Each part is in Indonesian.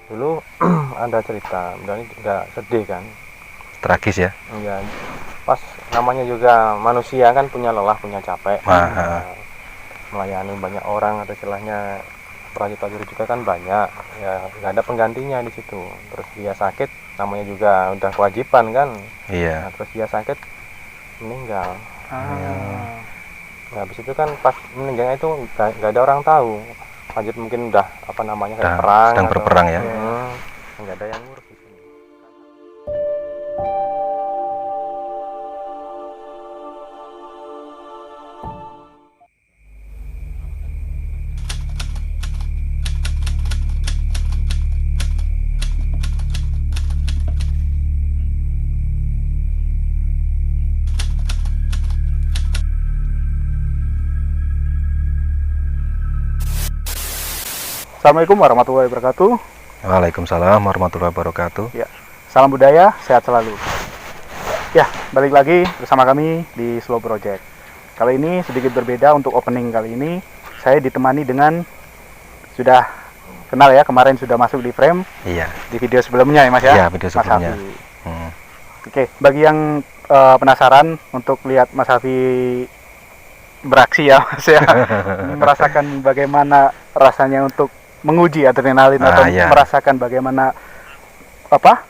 Dulu ada cerita, dan nggak sedih kan? Tragis ya. Ya, pas namanya juga manusia kan punya lelah, punya capek. Wah, Melayani banyak orang atau istilahnya prajurit juga kan banyak. Ya nggak ada penggantinya di situ. Terus dia sakit, namanya juga udah kewajiban kan. iya. Nah, terus dia sakit, meninggal. Ah. Nah, habis itu kan pas meninggalnya itu nggak ada orang tahu. Prajurit mungkin udah apa namanya kayak Udah perang sedang atau berperang ya. nggak ada yang ngurus di sini. Assalamualaikum warahmatullahi wabarakatuh. Waalaikumsalam warahmatullahi wabarakatuh. Ya, salam budaya, sehat selalu. Ya, balik lagi bersama kami di Slow Project. Kali ini sedikit berbeda untuk opening kali ini. Saya ditemani dengan sudah kenal ya, kemarin sudah masuk di frame Iya. di video sebelumnya ya Mas ya. Iya, video sebelumnya. Mas Hafi. Hmm. Oke, bagi yang penasaran untuk lihat Mas Hafi beraksi ya Mas ya, merasakan bagaimana rasanya untuk menguji adrenalin atau iya. merasakan bagaimana apa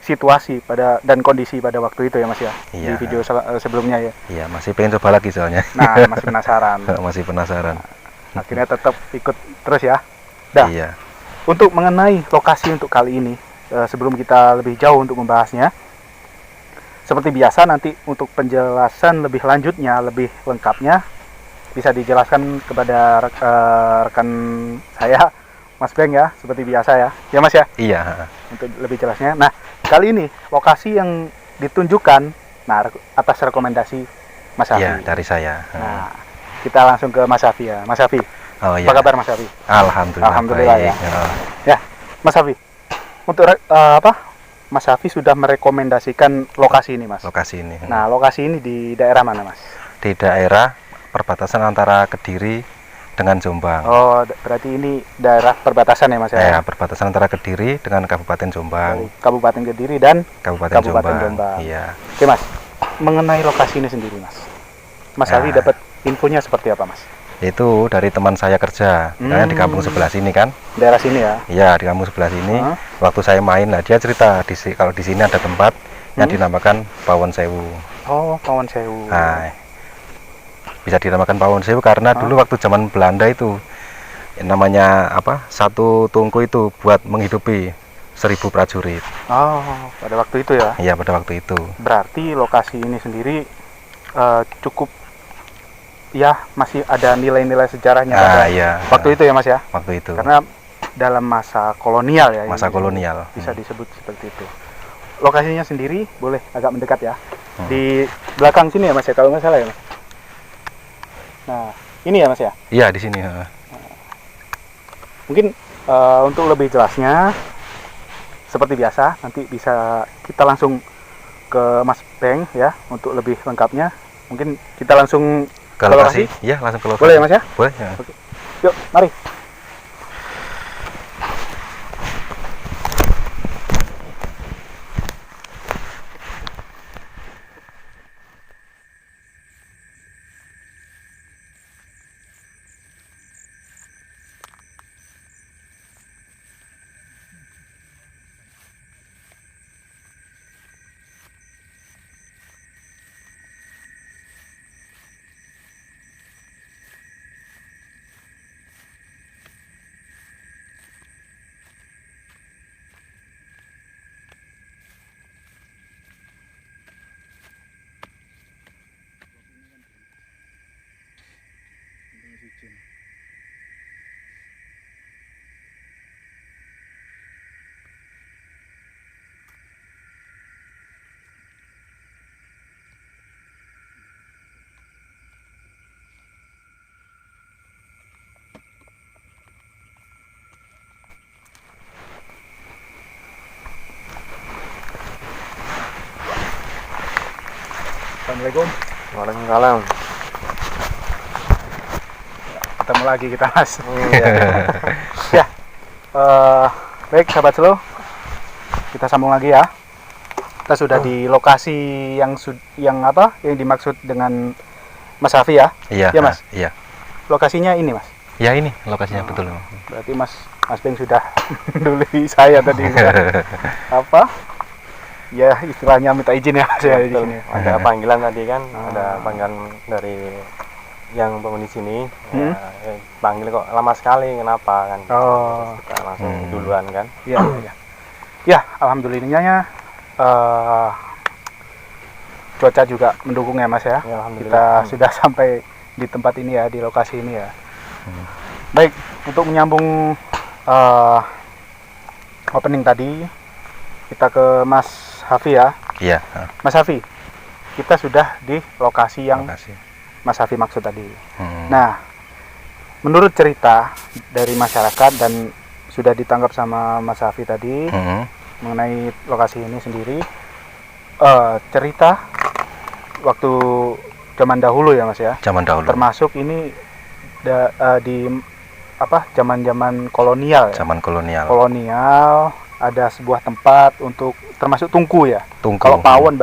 situasi pada dan kondisi pada waktu itu ya Mas ya, Iya. di video sebelumnya ya. Iya, masih pengen coba lagi soalnya. Nah, masih penasaran. Masih penasaran. Akhirnya tetap ikut terus ya. Dah. Iya. Untuk mengenai lokasi untuk kali ini, sebelum kita lebih jauh untuk membahasnya, seperti biasa nanti untuk penjelasan lebih lanjutnya, lebih lengkapnya bisa dijelaskan kepada rekan saya Mas Beng ya, seperti biasa ya. Ya Mas ya, Iya. untuk lebih jelasnya. Nah, kali ini lokasi yang ditunjukkan atas rekomendasi Mas Hafi. Iya, dari saya. Nah, kita langsung ke Mas Hafi ya. Mas Hafi, Oh iya. apa kabar Mas Hafi? Alhamdulillah. Alhamdulillah baik. ya. Ya, Mas Hafi. Untuk Mas Hafi sudah merekomendasikan lokasi ini, Mas. Lokasi ini. Nah, lokasi ini di daerah mana, Mas? Di daerah perbatasan antara Kediri dengan Jombang. Oh, berarti ini daerah perbatasan ya, Mas Ya, ya? perbatasan antara Kediri dengan Kabupaten Dari Jombang. Kabupaten Kediri dan Kabupaten Kabupaten Jombang. Jombang. Iya. Oke, Mas. Mengenai lokasi ini sendiri, Mas. Mas Ya. Hafi dapat infonya seperti apa, Mas? Itu dari teman saya kerja. Karena di kampung sebelah sini kan. Daerah sini ya? Iya, di kampung sebelah sini. Hah? Waktu saya main, nah dia cerita kalau di sini ada tempat yang dinamakan Pawon Sewu. Oh, Pawon Sewu. Nah, bisa dinamakan Pawon Sewu karena dulu waktu zaman Belanda itu namanya apa? Satu tungku itu buat menghidupi 1000 prajurit. Oh, pada waktu itu ya? Iya, pada waktu itu. Berarti lokasi ini sendiri cukup ya masih ada nilai-nilai sejarahnya pada Iya. waktu itu ya Mas ya? Waktu itu. Karena dalam masa kolonial ya. Masa ini kolonial. bisa disebut seperti itu. Lokasinya sendiri boleh agak mendekat ya. Di belakang sini ya Mas ya, kalau nggak salah ya Mas. Nah, ini ya Mas ya. Iya, di sini. Mungkin untuk lebih jelasnya seperti biasa nanti bisa kita langsung ke Mas Beng ya untuk lebih lengkapnya. Mungkin kita langsung Ke lokasi? Iya, langsung ke lokasi. boleh ya Mas ya? Boleh. Ya. Yuk, mari. Assalamualaikum. Waalaikumsalam. Ketemu lagi kita Mas. Iya. Ya, Baik sahabat slow, kita sambung lagi ya. Kita sudah di lokasi yang apa? Yang dimaksud dengan Mas Hafi ya? Iya, Iya, Mas. Iya. Lokasinya ini Mas. Ya ini lokasinya betul. Berarti Mas Beng sudah dului saya tadi. Apa? Ya istilahnya minta izin ya Mas ya di Betul. sini. Ada panggilan tadi kan, ada panggilan dari yang penghuni sini. Panggil kok lama sekali, kenapa kan? Oh. Terus kita langsung duluan kan. Iya, iya. Ya, alhamdulillahnya cuaca juga mendukung ya Mas ya. Ya, alhamdulillah. Kita sudah sampai di tempat ini ya, di lokasi ini ya. Baik, untuk menyambung opening tadi, kita ke Mas Hafi ya. Iya. Mas Hafi, kita sudah di lokasi yang Makasih. Mas Hafi maksud tadi. Nah, menurut cerita dari masyarakat dan sudah ditangkap sama Mas Hafi tadi mengenai lokasi ini sendiri, cerita waktu zaman dahulu ya Mas ya. Zaman dahulu. Termasuk ini di apa zaman-zaman kolonial ya. Zaman kolonial. Kolonial ada sebuah tempat untuk termasuk tungku ya. Tungku. Kalau pawon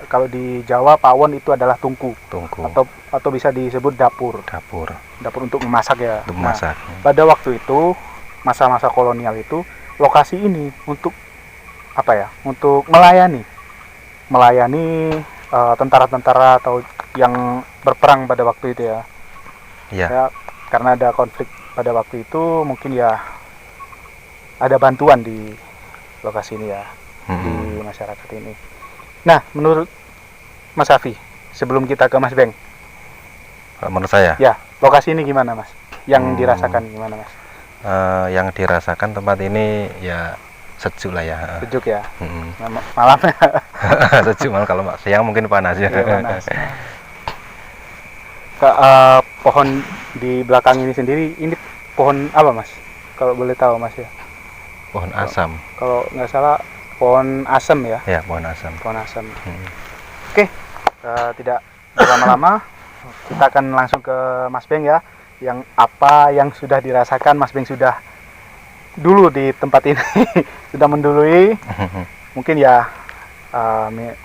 kalau di Jawa pawon itu adalah tungku. Tungku. Atau bisa disebut dapur. Dapur untuk memasak ya. Untuk memasak. Nah, pada waktu itu masa-masa kolonial itu lokasi ini untuk apa ya? Untuk melayani tentara-tentara atau yang berperang pada waktu itu ya. Iya. Ya, karena ada konflik pada waktu itu mungkin ya ada bantuan di lokasi ini ya, di masyarakat ini. Nah, menurut Mas Hafi, sebelum kita ke Mas Beng, Menurut saya. ya lokasi ini gimana Mas? Yang dirasakan gimana Mas? Yang dirasakan tempat ini ya sejuk lah ya. Sejuk ya. Malamnya Sejuk malah, kalau siang mungkin panas ya. iya, panas. Pohon di belakang ini sendiri, ini pohon apa Mas? Kalau boleh tahu Mas ya? Pohon asam. Kalau nggak salah pohon asem ya. Ya, pohon asam. Pohon asem. Oke, tidak berlama-lama, kita akan langsung ke Mas Beng ya. Yang apa yang sudah dirasakan Mas Beng sudah dulu di tempat ini, sudah mendului. Mungkin ya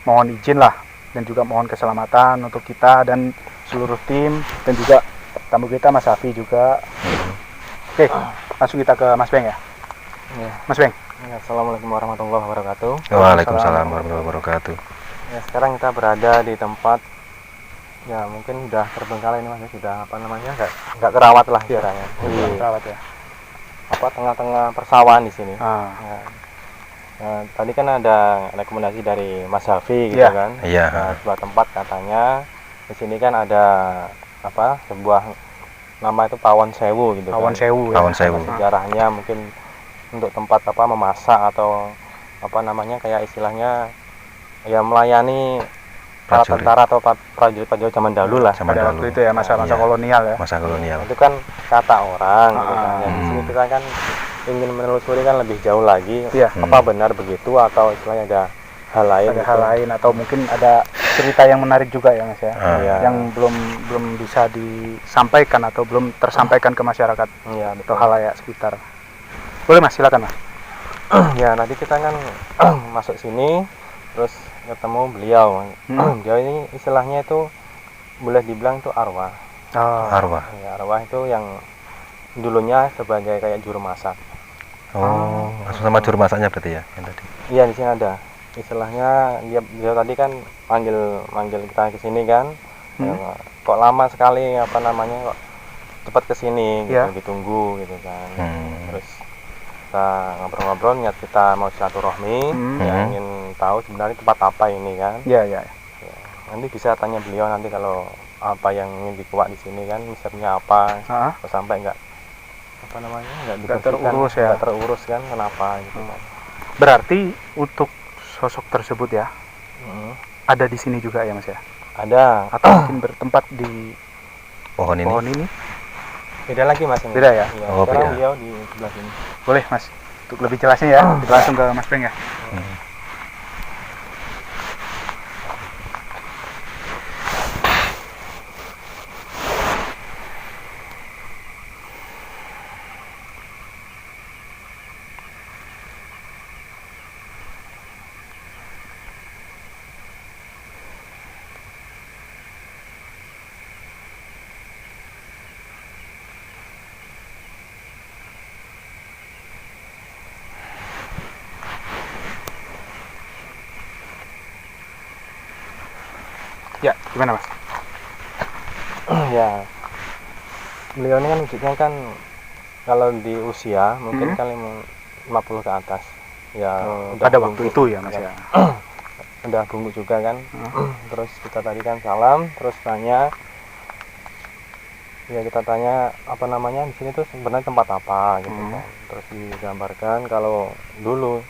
mohon izin lah dan juga mohon keselamatan untuk kita dan seluruh tim dan juga tamu kita Mas Hafi juga. Oke, langsung kita ke Mas Beng ya. Mas Beng. Ya, Assalamualaikum warahmatullahi wabarakatuh. Waalaikumsalam warahmatullahi wabarakatuh. Ya, sekarang kita berada di tempat ya mungkin sudah terbengkalai ini Mas, sudah apa namanya nggak kerawat lah istilahnya. Kerawat ya. Apa tengah-tengah persawahan di sini. Ya. Nah, tadi kan ada rekomendasi dari Mas Hafi gitu kan. Iya. Nah, sebuah tempat katanya di sini kan ada apa sebuah nama itu Pawon Sewu gitu. Pawon kan. Sewu ya. Pawon Sewu. Sejarahnya mungkin untuk tempat apa memasak atau apa namanya kayak istilahnya ya melayani para Prajurit. tentara atau prajurit zaman dahulu lah. Zaman Pada dahulu. waktu itu ya masa-masa Iya. kolonial ya. Masa kolonial. Itu kan kata orang gitu kan. Ya, di sini Hmm. kita kan ingin menelusuri kan lebih jauh lagi Iya. apa benar begitu atau istilahnya ada hal lain Ada gitu. hal lain atau mungkin ada cerita yang menarik juga ya Mas ya. Iya. Yang belum bisa disampaikan atau belum tersampaikan ke masyarakat Iya, atau betul. halayak sekitar. Boleh Mas, silakan Mas. Ya, tadi kita kan masuk sini terus ketemu beliau. Beliau ini istilahnya itu boleh dibilang itu arwah. Arwah. Ya, arwah itu yang dulunya sebagai kayak juru masak. Oh, langsung sama juru masaknya berarti ya yang tadi. Iya, di sini ada. Istilahnya dia tadi kan manggil kita ke sini kan. Ya, kok lama sekali apa namanya kok cepat ke sini gitu, Iya. ditunggu gitu kan. Terus kita ngobrol-ngobrol niat kita mau silaturahmi, ya, ingin tahu sebenarnya tempat apa ini kan. Iya, iya. Nanti bisa tanya beliau nanti kalau apa yang ingin dikuak di sini kan, misalnya apa, Heeh. sampai enggak apa namanya Nggak dibersihkan, terurus ya. nggak terurus kan, kenapa gitu kan. Berarti untuk sosok tersebut ya Mm. ada di sini juga ya Mas ya? Ada Atau mungkin bertempat di Pohon ini. pohon ini? beda lagi Mas ini. Beda ya? Iya, Oh, sekarang beda. beliau di sebelah sini. Boleh Mas. Untuk lebih jelasnya ya, kita langsung ke Mas Beng ya. Gimana Mas? Ya, beliau ini kan wujudnya kan kalau di usia mungkin Hmm. kan 50 ke atas. Ya, udah Pada waktu bungkuk, itu ya Mas ya. udah bungkuk juga kan. Terus kita tadi kan salam, terus tanya, ya kita tanya apa namanya di sini tuh sebenarnya tempat apa gitu kan. Terus digambarkan kalau dulu,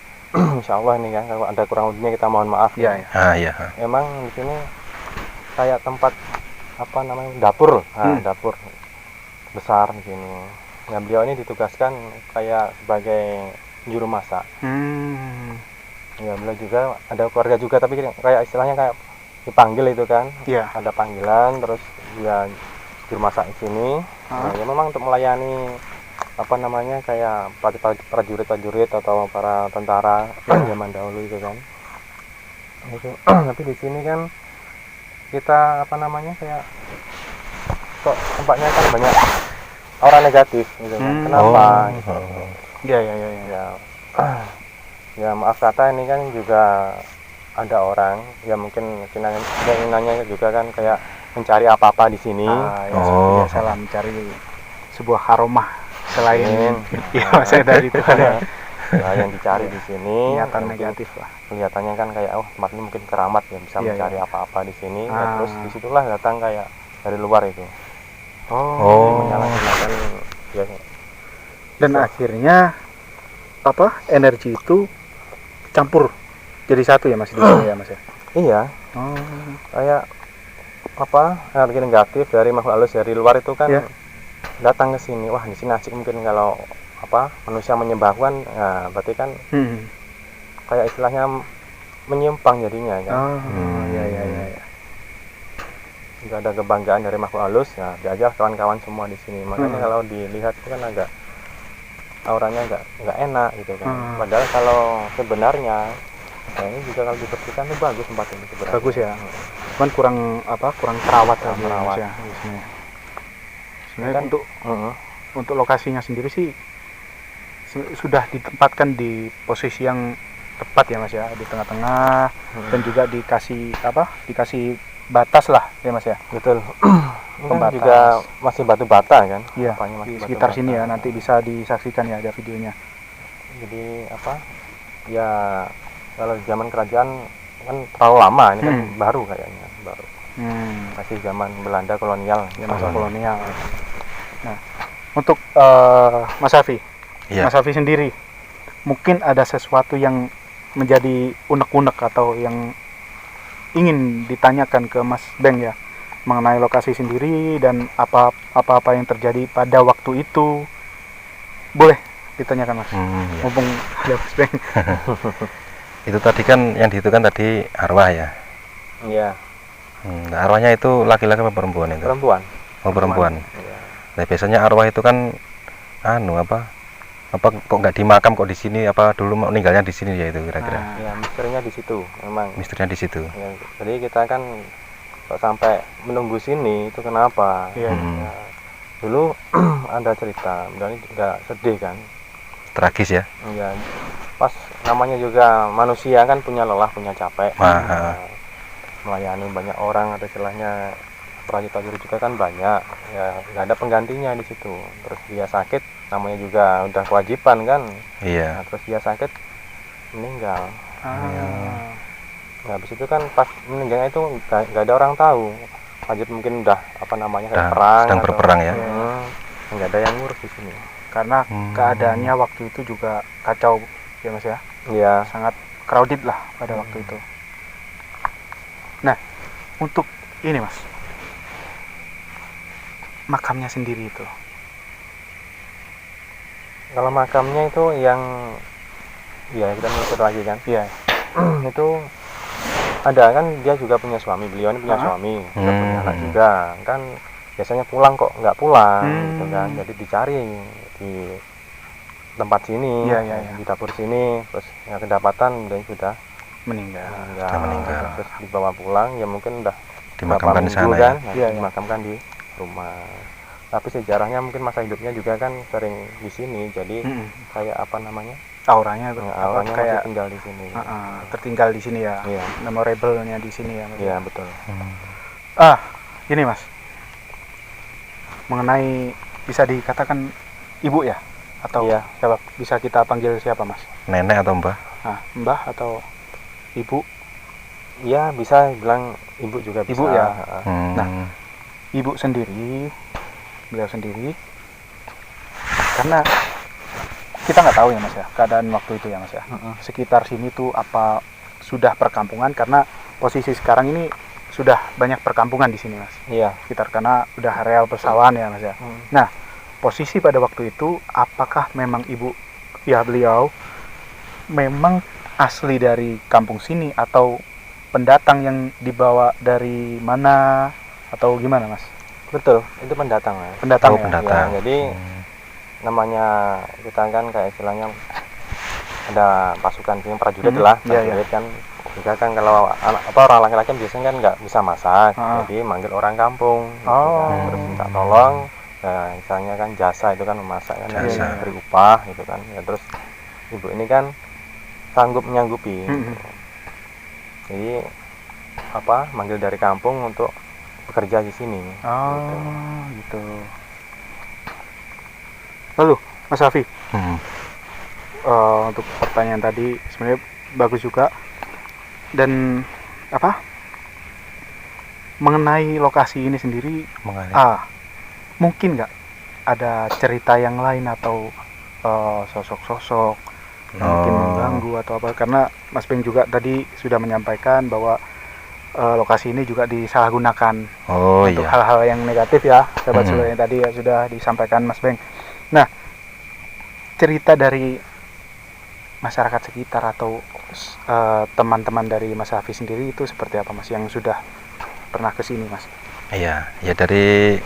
insya Allah nih kan, kalau ada kurang lebihnya kita mohon maaf. Iya, ya. Iya. Emang di sini kayak tempat apa namanya dapur, dapur besar di sini. Nah, beliau ini ditugaskan kayak sebagai juru masak. Ya, beliau juga ada keluarga juga, tapi kayak istilahnya kayak dipanggil itu kan. Iya. Ada panggilan, terus dia juru masak di sini. Nah, ya memang untuk melayani apa namanya kayak prajurit-prajurit atau para tentara zaman dahulu itu kan. Itu. Tapi di sini kan kita apa namanya kayak kok tempatnya kan banyak orang negatif gitu kan. Kenapa gitu. Iya. Ya, ya maaf kata ini kan juga ada orang ya mungkin keinginannya juga kan kayak mencari apa-apa di sini. Ya, biasalah mencari sebuah aroma selain ya saya dari itu ada yang dicari di sini niatan negatif lah. Kelihatannya kan kayak tempat ini mungkin keramat ya, bisa mencari apa-apa di sini. Nah, terus disitulah datang kayak dari luar itu. Menyalahgunakan ya. Dan akhirnya apa energi itu campur jadi satu ya Mas di sini ya Mas ya. Iya. Kayak apa energi negatif dari makhluk halus dari luar itu kan datang ke sini. Wah, di sini asik mungkin kalau apa manusia menyembah kan, nah, berarti kan kayak istilahnya menyimpang jadinya kan. Ya. Nggak ada kebanggaan dari makhluk halus. Nah, diajak kawan-kawan semua di sini. Makanya kalau dilihat itu kan agak auranya nggak enak gitu kan. Padahal kalau sebenarnya ini juga kalau dibersihkan itu bagus tempat ini sebenarnya. Bagus ya. Cuman kurang terawat aja terawat. ya Mas ya. Sebenarnya kan untuk lokasinya sendiri sih sudah ditempatkan di posisi yang tepat ya Mas ya, di tengah-tengah dan juga dikasih batas lah ya Mas ya. Betul. Pembatas. Juga masih batu bata kan. Iya. Masih Di batu sekitar bata. sini ya, nanti bisa disaksikan ya ada videonya. Jadi apa? Ya kalau zaman kerajaan kan terlalu lama, ini kan baru kayaknya, baru. Masih zaman Belanda kolonial, Ya masa kolonial. Nah, untuk Mas Safi, Iya. Mas Safi sendiri, mungkin ada sesuatu yang menjadi unek-unek atau yang ingin ditanyakan ke Mas Beng ya mengenai lokasi sendiri dan apa-apa yang terjadi pada waktu itu, boleh ditanyakan Mas. Mumpung ada Mas Beng. Itu tadi kan yang dihitung tadi arwah ya. Iya. Nah, arwahnya itu laki-laki apa perempuan itu? Perempuan. Perempuan. Iya. Nah, biasanya arwah itu kan apa kok nggak di makam kok di sini, apa dulu meninggalnya di sini ya itu kira-kira. Ya, misterinya di situ memang. Misterinya di situ. Ya, jadi kita kan kok sampai menunggu sini itu kenapa? Iya. Ya, dulu ada cerita, dan juga sedih kan. Tragis ya. Ya, pas namanya juga manusia kan punya lelah, punya capek. Melayani banyak orang atau istilahnya prajurit juga kan banyak. Ya, nggak ada penggantinya di situ. Terus dia sakit, namanya juga udah kewajiban kan. Iya. Nah, terus dia sakit meninggal. Nah, habis itu kan pas meninggalnya itu nggak ada orang tahu. Prajurit mungkin udah apa namanya kayak perang. Sedang berperang ya. Nggak ada yang ngurus di sini. Karena keadaannya waktu itu juga kacau ya Mas ya. Iya. Sangat crowded lah pada waktu itu. Nah, untuk ini Mas, makamnya sendiri itu. Kalau makamnya itu yang ya kita melusur lagi kan. Iya. Itu ada kan, dia juga punya suami, beliau ini punya suami, juga punya anak juga kan. Biasanya pulang kok nggak pulang gitu kan, jadi dicari di tempat sini, di dapur sini, terus nggak kedapatan, dan sudah meninggal. Terus dibawa pulang, ya mungkin udah Dimakamkan di sana kan, ya. dimakamkan di rumah. Tapi sejarahnya mungkin masa hidupnya juga kan sering di sini, jadi kayak apa namanya? Auranya Auranya kayak masih tinggal di sini. tertinggal di sini ya. Iya. Memorable-nya di sini ya. Iya, betul. Ini Mas, mengenai bisa dikatakan ibu ya, atau Iya. siapa, bisa kita panggil siapa Mas? Nenek atau mbah? Mbah atau ibu? Iya, bisa bilang ibu juga bisa. Ibu ya? Nah, Hmm. ibu sendiri, beliau sendiri, karena kita nggak tahu ya Mas ya, keadaan waktu itu ya Mas ya. Sekitar sini tuh apa sudah perkampungan, karena posisi sekarang ini sudah banyak perkampungan di sini Mas. Iya. Sekitar, karena udah areal persawahan ya Mas ya. Nah, posisi pada waktu itu apakah memang ibu ya beliau memang asli dari kampung sini atau pendatang yang dibawa dari mana atau gimana Mas? Betul, itu pendatang Mas. Pendatang Oh, ya? pendatang. Ya, jadi namanya kita kan kayak istilahnya ada pasukan sini prajurit lah, iya, prajurit kan juga kan kalau orang laki-laki biasanya kan nggak bisa masak, jadi manggil orang kampung, gitu kan. Terus minta tolong, misalnya kan jasa itu kan memasak kan, Jasa. beri upah gitu kan, ya, terus ibu ini kan sanggup menyanggupi, jadi manggil dari kampung untuk bekerja di sini. Gitu. Lalu Mas Raffi, untuk pertanyaan tadi sebenarnya bagus juga, dan mengenai lokasi ini sendiri, mungkin nggak ada cerita yang lain atau sosok-sosok yang mungkin mengganggu atau apa, karena Mas Beng juga tadi sudah menyampaikan bahwa lokasi ini juga disalahgunakan untuk hal-hal yang negatif ya, sahabat Solo, yang tadi ya sudah disampaikan Mas Beng. Nah, cerita dari masyarakat sekitar atau teman-teman dari Mas Raffi sendiri itu seperti apa Mas, yang sudah pernah ke sini Mas? Iya, ya dari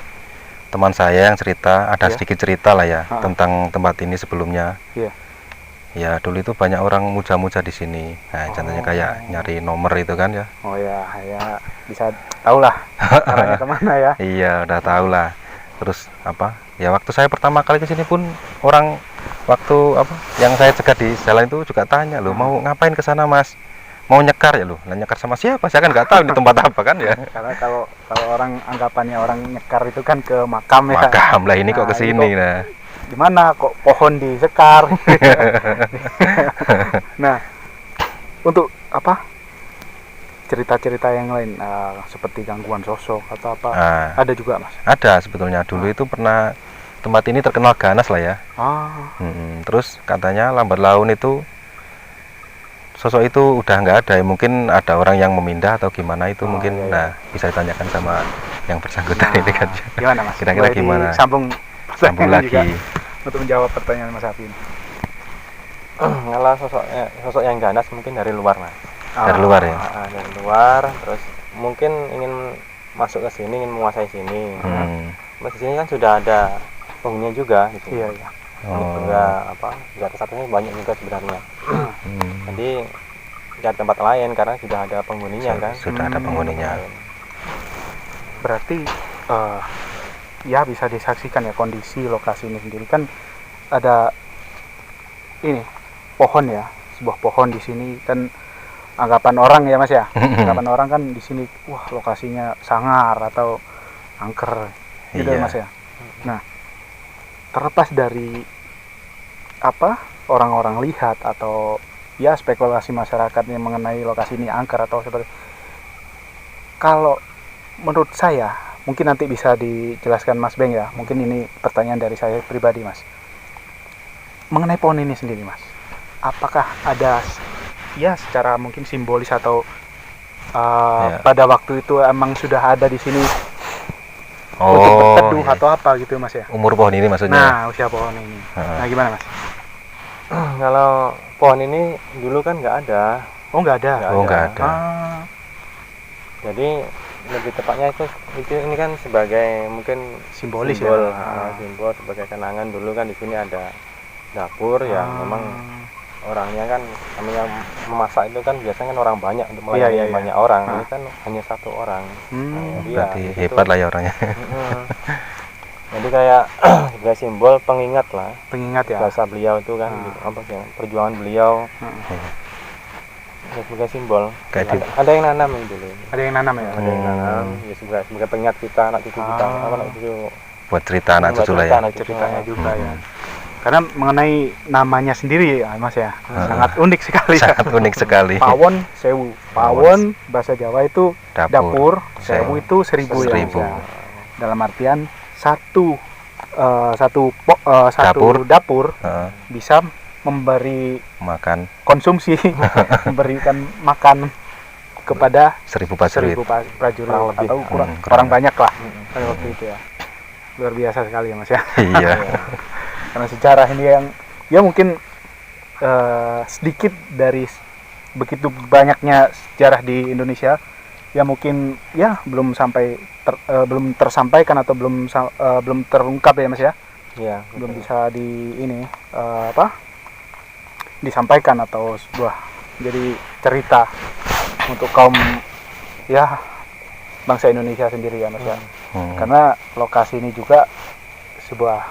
teman saya yang cerita, ada sedikit cerita lah ya tentang tempat ini sebelumnya. Iya. Ya dulu itu banyak orang muja-muja di sini. Nah, contohnya kayak nyari nomor itu kan ya. Oh ya, bisa tahu lah arahnya kemana ya. Iya, udah tahu lah. Terus ya waktu saya pertama kali ke sini pun orang waktu yang saya cegat di jalan itu juga tanya, loh mau ngapain ke sana Mas? Mau nyekar ya loh? Nah, nyekar sama siapa? Saya kan nggak tahu ini tempat apa kan ya. Karena kalau orang anggapannya orang nyekar itu kan ke makam ya. Makam lah, ini kok ke sini. Nah, gimana kok pohon disekar? Nah, untuk cerita-cerita yang lain seperti gangguan sosok atau apa, ada juga Mas? Ada sebetulnya. Dulu itu pernah tempat ini terkenal ganas lah ya. Terus katanya lambat laun itu sosok itu udah nggak ada ya, mungkin ada orang yang memindah atau gimana itu mungkin. Nah, bisa ditanyakan sama yang bersangkutan ini kan. Gimana Mas? Kira-kira gimana? Sambung lagi juga untuk menjawab pertanyaan Mas Raffi ini. Kalau sosok yang ganas mungkin dari luar Mas. Dari luar ya? Dari luar, terus mungkin ingin masuk ke sini, ingin menguasai sini. Terus di sini kan sudah ada penghuninya juga di sini. Iya. Juga di atas satunya banyak juga sebenarnya. Jadi cari tempat lain karena sudah ada penghuninya kan. Sudah ada penghuninya. Berarti ya bisa disaksikan ya kondisi lokasi ini sendiri, kan ada ini pohon ya, sebuah pohon di sini kan, anggapan orang ya Mas ya. Anggapan orang kan di sini wah lokasinya sangar atau angker gitu ya Mas ya. Nah, terlepas dari orang-orang lihat atau ya spekulasi masyarakatnya mengenai lokasi ini angker atau seperti, kalau menurut saya mungkin nanti bisa dijelaskan Mas Beng ya, mungkin ini pertanyaan dari saya pribadi Mas, mengenai pohon ini sendiri Mas, apakah ada ya secara mungkin simbolis atau pada waktu itu emang sudah ada di sini untuk berteduh atau apa gitu Mas ya? Umur pohon ini maksudnya? Nah, usia pohon ini. Nah, gimana Mas? Kalau pohon ini dulu kan nggak ada. Oh, nggak ada. Nggak ada. Jadi lebih tepatnya itu ini kan sebagai mungkin simbolis simbol, ya. Simbol sebagai kenangan. Dulu kan di sini ada dapur ya, memang orangnya kan namanya memasak itu kan biasanya kan orang banyak untuk melayani banyak orang. Ini kan hanya satu orang. Berarti hebat lah ya orangnya. Jadi kayak sebagai simbol pengingat lah. Pengingat ya. Jasa beliau itu kan, perjuangan beliau. Ya, sebagai simbol. Kayak di- Ada yang nanam ini dulu. Ada yang nanam ya. Ada yang nanam. Ya sebagai pengingat kita, anak cucu kita, apa anak cucu. buat cerita anak Buat cucu lah cerita ya. anak cucu. Ceritanya juga ya. Karena mengenai namanya sendiri ya Mas ya, sangat unik sekali ya. Sangat unik sekali. Pawon sewu. Pawon bahasa Jawa itu dapur, sewu Sewu. itu seribu, Seribu. ya. Mas ya. Dalam artian satu dapur Heeh, bisa memberi makan konsumsi, memberikan makan kepada 1000 prajurit. 1000 prajurit Kurang lebih. atau kurang orang banyak lah pada waktu itu ya. Luar biasa sekali ya Mas ya. Iya. Karena sejarah ini yang ya mungkin sedikit dari begitu banyaknya sejarah di Indonesia ya mungkin ya belum sampai belum tersampaikan atau belum terungkap ya Mas ya. Iya. Belum bisa disampaikan atau sebuah jadi cerita untuk kaum ya bangsa Indonesia sendiri ya Mas ya. Karena lokasi ini juga sebuah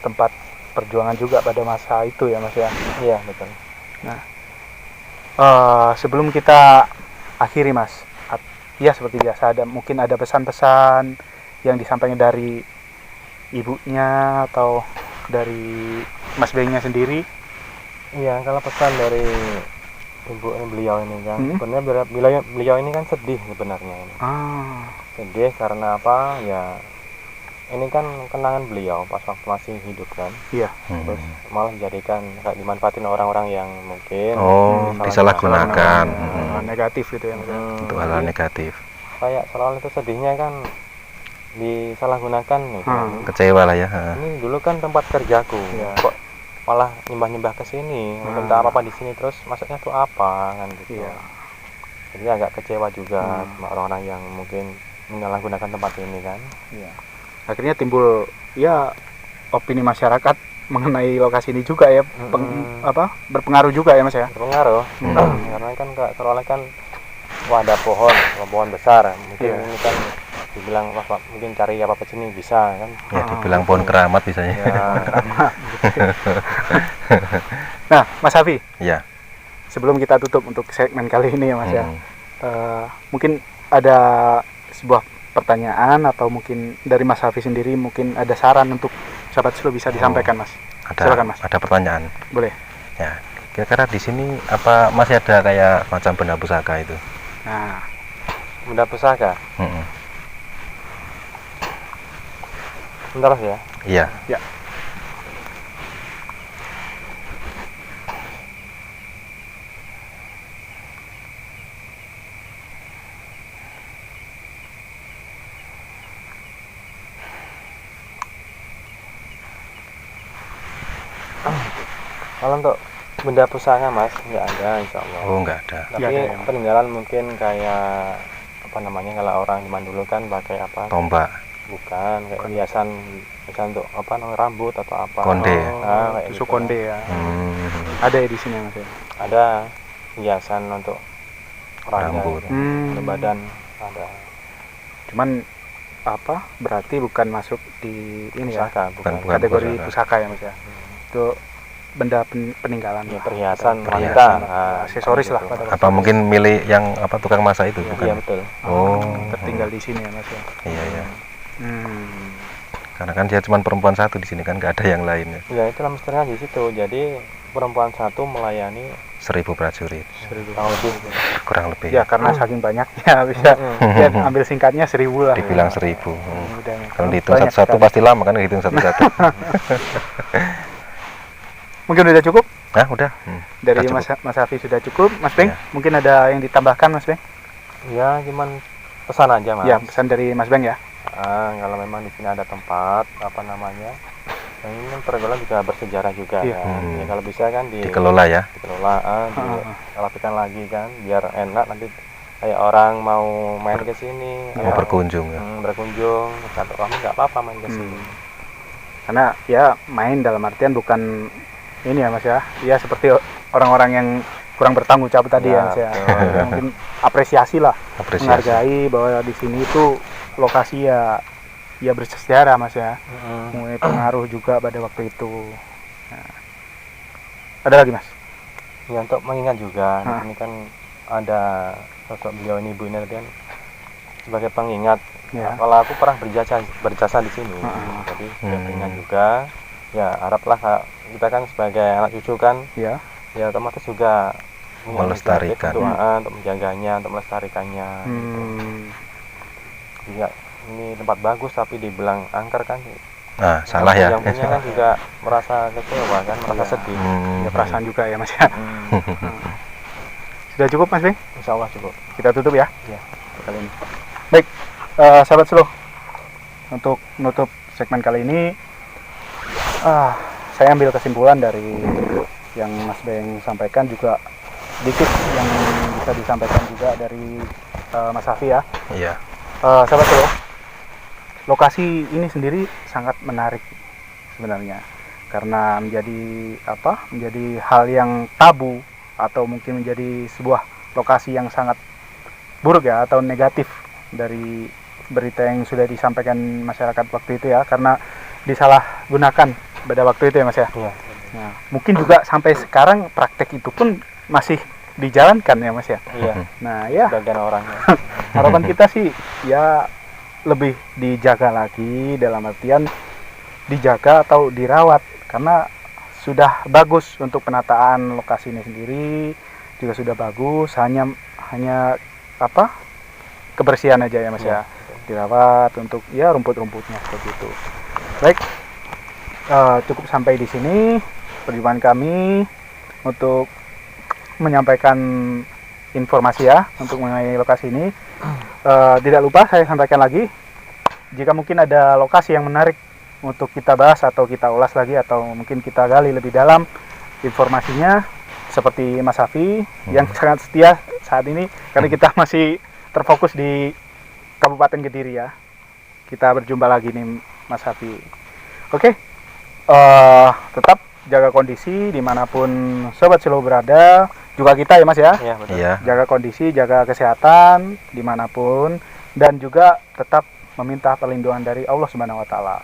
tempat perjuangan juga pada masa itu ya Mas ya. Iya, betul. Nah, sebelum kita akhiri Mas, ya seperti biasa mungkin ada pesan-pesan yang disampaikan dari ibunya atau dari Mas Bengnya sendiri. Iya, kalau pesan dari ibu beliau ini kan, sebenarnya beliau ini kan sedih sebenarnya ini. Sedih karena apa? Ya, ini kan kenangan beliau pas waktu masih hidup kan. Iya. Terus malah dijadikan kayak dimanfaatin orang-orang yang mungkin disalahgunakan. Negatif gitu ya Mas. Untuk hal negatif. Kayak soal itu sedihnya kan disalahgunakan nih. Kecewa lah ya. Ini dulu kan tempat kerjaku. Iya. Kok malah nyembah-nyembah ke sini, minta apa-apa di sini terus maksudnya tuh apa kan gitu. Iya. Jadi agak kecewa juga sama orang-orang yang mungkin menyalahgunakan tempat ini kan. Iya. Akhirnya timbul ya opini masyarakat mengenai lokasi ini juga ya berpengaruh juga ya Mas ya. Berpengaruh. Karena kan soalnya kan ada pohon besar. Mungkin ini kan dibilang wah mungkin cari apa-apa sini bisa kan. Ya dibilang pohon keramat bisanya. Ya, Nah, Mas Hafi. Iya. Sebelum kita tutup untuk segmen kali ini ya Mas ya. Mungkin ada sebuah pertanyaan atau mungkin dari Mas Hafi sendiri mungkin ada saran untuk sahabat Slo bisa disampaikan Mas. Silakan Mas. Ada pertanyaan. Boleh. Ya, kira-kira di sini apa masih ada kayak macam benda pusaka itu? Nah, benda pusaka. Bentar ya. Iya. ya. Kalau untuk benda pusaka Mas nggak ada insya Allah. Oh, nggak ada. Tapi Nggak ada ya. peninggalan mungkin kayak apa namanya kalau orang zaman dulu kan pakai apa? Tombak, Bukan kayak hiasan untuk apa namanya rambut atau apa. konde. Kayak tusuk gitu. konde ya. Ada ya di sini ya Mas ya. Ada hiasan untuk Rambut. untuk badan ada. Cuman apa? Berarti bukan masuk di ini ya. Pusaka bukan. Bukan Kategori pusaka. pusaka ya Mas ya. Itu benda peninggalan Ya, lah. perhiasan Perhiasan. wanita. Aksesoris lah gitu. pada Apa mungkin milik yang apa tukang masak itu? Iya Bukan. betul. Oh. tertinggal di sini ya Mas ya. Iya, iya. Hmm. Karena kan dia cuma perempuan satu di sini kan nggak ada yang lain ya. Ya itulah misterinya di situ. Jadi perempuan satu melayani 1000 prajurit kurang lebih. kurang lebih. Ya karena saking banyaknya bisa ya, ambil singkatnya 1000 lah. Dibilang 1000. Udah, Kalau dihitung banyak satu-satu sekali. pasti lama kan dihitung satu-satu. Mungkin udah cukup Nah, udah. dari Udah Mas cukup. Mas Hafi sudah cukup. Mas Beng, Ya. mungkin ada yang ditambahkan Mas Beng? Ya cuman pesan aja Mas. Ya, pesan dari Mas Beng ya. Kalau memang di sini ada tempat apa namanya, yang ini pergaulan juga bersejarah juga Iya. kan. Ya kalau bisa kan Dikelola ya. dikelola, dirapikan lagi kan, biar enak nanti kayak orang mau main ke sini, Mau berkunjung ya. berkunjung, atau kami nggak apa-apa main ke sini. Karena ya main dalam artian bukan ini ya Mas ya. Ya seperti orang-orang yang kurang bertanggung jawab tadi ya Mas ya. betul. Mungkin apresiasi lah. Apresiasi. Menghargai bahwa di sini itu lokasi ya bersejarah Mas ya. Mulai pengaruh juga pada waktu itu. Nah. Ada lagi Mas? Ya untuk mengingat juga di sini kan ada sosok beliau ini Bu ini kan sebagai pengingat. Ya. Kalau aku pernah berjasa di sini, jadi pengingat juga. Ya haraplah kita kan sebagai anak cucu kan, ya otomatis juga melestarikan, untuk menjaganya, untuk melestarikannya. Juga ini tempat bagus tapi dibilang angker kan. Nah, salah ya. Yang punya kan juga merasa kecewa kan, merasa sedih. Ya perasaan juga ya Mas ya. Sudah cukup Mas Beng? Insya Allah cukup. Kita tutup ya. Ya. Kali ini. Baik, sahabat Slow. Untuk menutup segmen kali ini, saya ambil kesimpulan dari yang Mas Beng sampaikan, juga sedikit yang bisa disampaikan juga dari Mas Safi ya. Iya. Sahabat Slow, lokasi ini sendiri sangat menarik sebenarnya, karena menjadi hal yang tabu atau mungkin menjadi sebuah lokasi yang sangat buruk ya, atau negatif dari berita yang sudah disampaikan masyarakat waktu itu ya, karena disalahgunakan pada waktu itu ya Mas ya. Iya. Nah, mungkin juga sampai sekarang praktek itu pun masih dijalankan ya Mas ya. Iya. Nah ya, Sebagian orangnya. harapan kita sih ya lebih dijaga lagi, dalam artian dijaga atau dirawat, karena sudah bagus untuk penataan lokasi ini sendiri, juga sudah bagus, hanya kebersihan aja ya Mas ya, dirawat untuk ya rumput-rumputnya seperti itu. Baik, cukup sampai di sini perjumpaan kami untuk menyampaikan informasi ya untuk mengenai lokasi ini. Tidak lupa saya sampaikan lagi, jika mungkin ada lokasi yang menarik untuk kita bahas atau kita ulas lagi, atau mungkin kita gali lebih dalam informasinya, seperti Mas Safi yang sangat setia saat ini, karena kita masih terfokus di Kabupaten Kediri ya. Kita berjumpa lagi nih Mas Safi. Oke, tetap jaga kondisi dimanapun Sobat Slow berada, juga kita ya Mas ya. Iya, betul. Iya. Jaga kondisi, jaga kesehatan dimanapun, dan juga tetap meminta perlindungan dari Allah Subhanahu wa Ta'ala.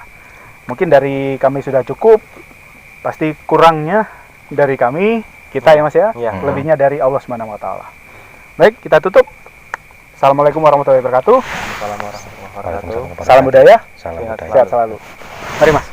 Mungkin dari kami sudah cukup, pasti kurangnya dari kami, kita ya Mas ya, Iya. lebihnya dari Allah Subhanahu wa Ta'ala. Baik, kita tutup. Assalamualaikum warahmatullahi wabarakatuh. Assalamualaikum warahmatullahi wabarakatuh. Salam budaya, Salam Sehat budaya. sehat selalu. Mari Mas.